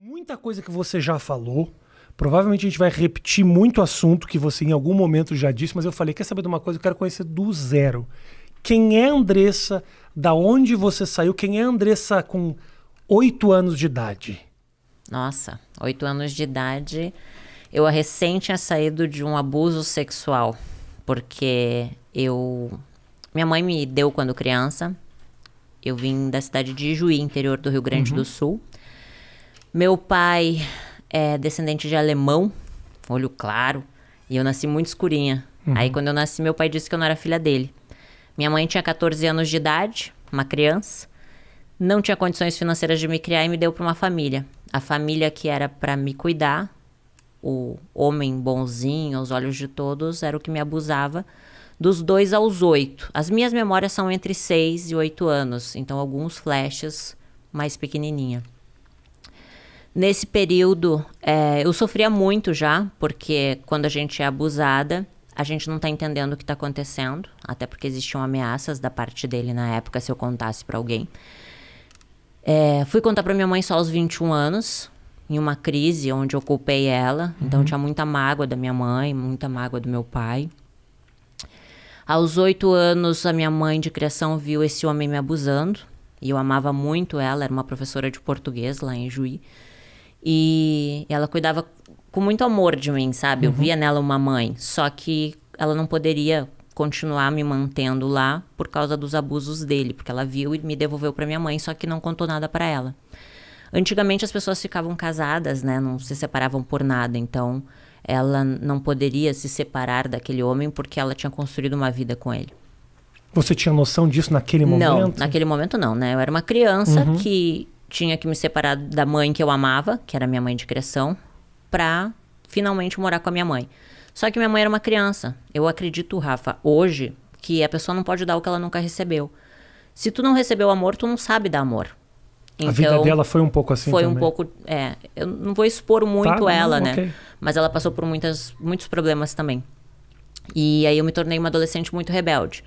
Muita coisa que você já falou. Provavelmente a gente vai repetir muito assunto que você em algum momento já disse, mas eu falei, quer saber de uma coisa? Eu quero conhecer do zero. Quem é a Andressa? Da onde você saiu? Quem é a Andressa com 8 anos de idade? Nossa, 8 anos de idade, eu recém tinha saído de um abuso sexual, porque minha mãe me deu quando criança, eu vim da cidade de Ijuí, interior do Rio Grande do Sul. Meu pai é descendente de alemão, olho claro, e eu nasci muito escurinha. Aí quando eu nasci, meu pai disse que eu não era filha dele. Minha mãe tinha 14 anos de idade, uma criança, não tinha condições financeiras de me criar e me deu para uma família. A família que era para me cuidar, o homem bonzinho, aos olhos de todos, era o que me abusava, dos 2 aos 8. As minhas memórias são entre 6 e 8 anos, então alguns flashes mais pequenininha. Nesse período, eu sofria muito já, porque quando a gente é abusada, a gente não tá entendendo o que tá acontecendo, até porque existiam ameaças da parte dele na época, se eu contasse pra alguém. Fui contar pra minha mãe só aos 21 anos, em uma crise onde eu culpei ela. Então eu tinha muita mágoa da minha mãe, muita mágoa do meu pai. Aos 8 anos, a minha mãe de criação viu esse homem me abusando. E eu amava muito ela, era uma professora de português lá em Juí. E ela cuidava com muito amor de mim, sabe? Eu via nela uma mãe, só que ela não poderia continuar me mantendo lá por causa dos abusos dele, porque ela viu e me devolveu para minha mãe, só que não contou nada para ela. Antigamente as pessoas ficavam casadas, né? Não se separavam por nada, então ela não poderia se separar daquele homem porque ela tinha construído uma vida com ele. Você tinha noção disso naquele momento? Não, naquele momento não, né? Eu era uma criança que tinha que me separar da mãe que eu amava, que era minha mãe de criação, pra finalmente morar com a minha mãe. Só que minha mãe era uma criança. Eu acredito, Rafa, hoje, que a pessoa não pode dar o que ela nunca recebeu. Se tu não recebeu amor, tu não sabe dar amor. Então, a vida dela foi um pouco assim foi também? Um pouco, eu não vou expor muito ela, né? Okay. Mas ela passou por muitos problemas também. E aí eu me tornei uma adolescente muito rebelde.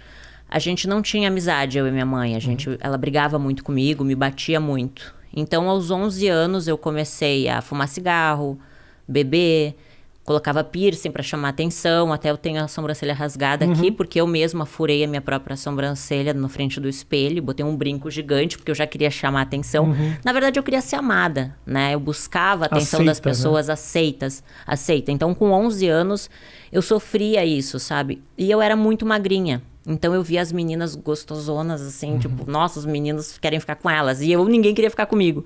A gente não tinha amizade, eu e minha mãe. Ela brigava muito comigo, me batia muito. Então, aos 11 anos, eu comecei a fumar cigarro, beber, colocava piercing para chamar atenção. Até eu tenho a sobrancelha rasgada aqui, porque eu mesma furei a minha própria sobrancelha na frente do espelho. Botei um brinco gigante, porque eu já queria chamar atenção. Na verdade, eu queria ser amada, né? Eu buscava a atenção das pessoas, né? Aceita. Então, com 11 anos, eu sofria isso, sabe? E eu era muito magrinha. Então eu via as meninas gostosonas, assim, tipo, nossa, os meninos querem ficar com elas. E ninguém queria ficar comigo.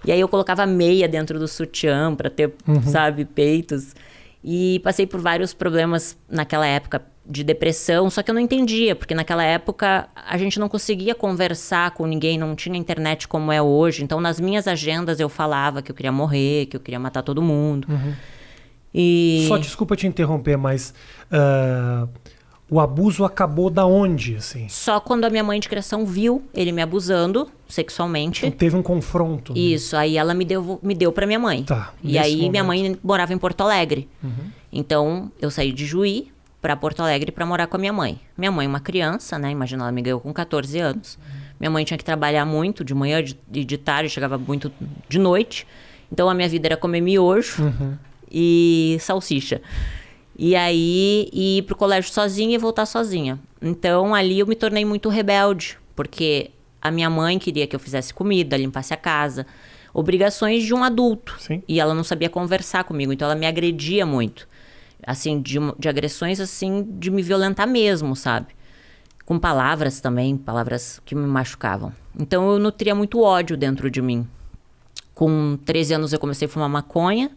E aí eu colocava meia dentro do sutiã pra ter, sabe, peitos. E passei por vários problemas naquela época de depressão, só que eu não entendia, porque naquela época a gente não conseguia conversar com ninguém, não tinha internet como é hoje. Então nas minhas agendas eu falava que eu queria morrer, que eu queria matar todo mundo. Só desculpa te interromper, mas... o abuso acabou da onde, assim? Só quando a minha mãe de criação viu ele me abusando sexualmente. Então teve um confronto. Né? Isso, aí ela me deu pra minha mãe. Tá, e aí momento. minha mãe morava em Porto Alegre. Então eu saí de Juí pra Porto Alegre pra morar com a minha mãe. Minha mãe, uma criança, né? Imagina, ela me ganhou com 14 anos. Minha mãe tinha que trabalhar muito de manhã e de tarde, chegava muito de noite. Então a minha vida era comer miojo e salsicha. E aí, ir pro colégio sozinha e voltar sozinha. Então, ali eu me tornei muito rebelde. Porque a minha mãe queria que eu fizesse comida, limpasse a casa. Obrigações de um adulto. Sim. E ela não sabia conversar comigo. Então, ela me agredia muito. Assim, de agressões, assim, de me violentar mesmo, sabe? Com palavras também, palavras que me machucavam. Então, eu nutria muito ódio dentro de mim. Com 13 anos, eu comecei a fumar maconha.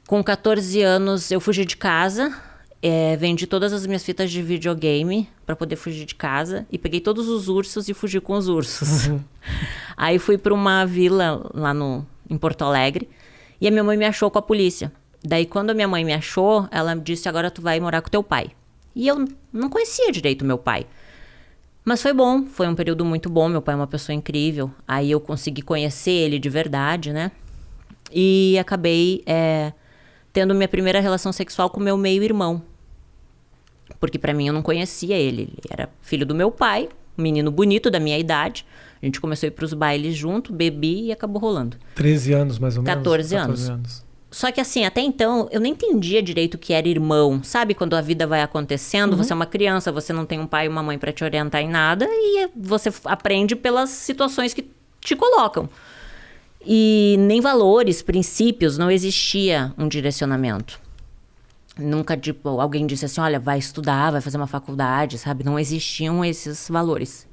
Com 14 anos, eu fugi de casa, vendi todas as minhas fitas de videogame para poder fugir de casa e peguei todos os ursos e fugi com os ursos. Aí fui para uma vila lá em Porto Alegre e a minha mãe me achou com a polícia. Daí, quando a minha mãe me achou, ela disse, agora tu vai morar com teu pai. E eu não conhecia direito meu pai. Mas foi bom, foi um período muito bom, meu pai é uma pessoa incrível. Aí eu consegui conhecer ele de verdade, né? E acabei... tendo minha primeira relação sexual com meu meio-irmão. Porque pra mim eu não conhecia ele. Ele era filho do meu pai, um menino bonito da minha idade, A gente começou a ir pros bailes junto, bebi e acabou rolando. 13 anos, mais ou menos? 14 anos. Só que assim, até então, eu nem entendia direito o que era irmão. Sabe quando a vida vai acontecendo, você é uma criança, você não tem um pai e uma mãe pra te orientar em nada, e você aprende pelas situações que te colocam. E nem valores, princípios, não existia um direcionamento. Nunca, tipo, alguém disse assim, olha, vai estudar, vai fazer uma faculdade, sabe? Não existiam esses valores.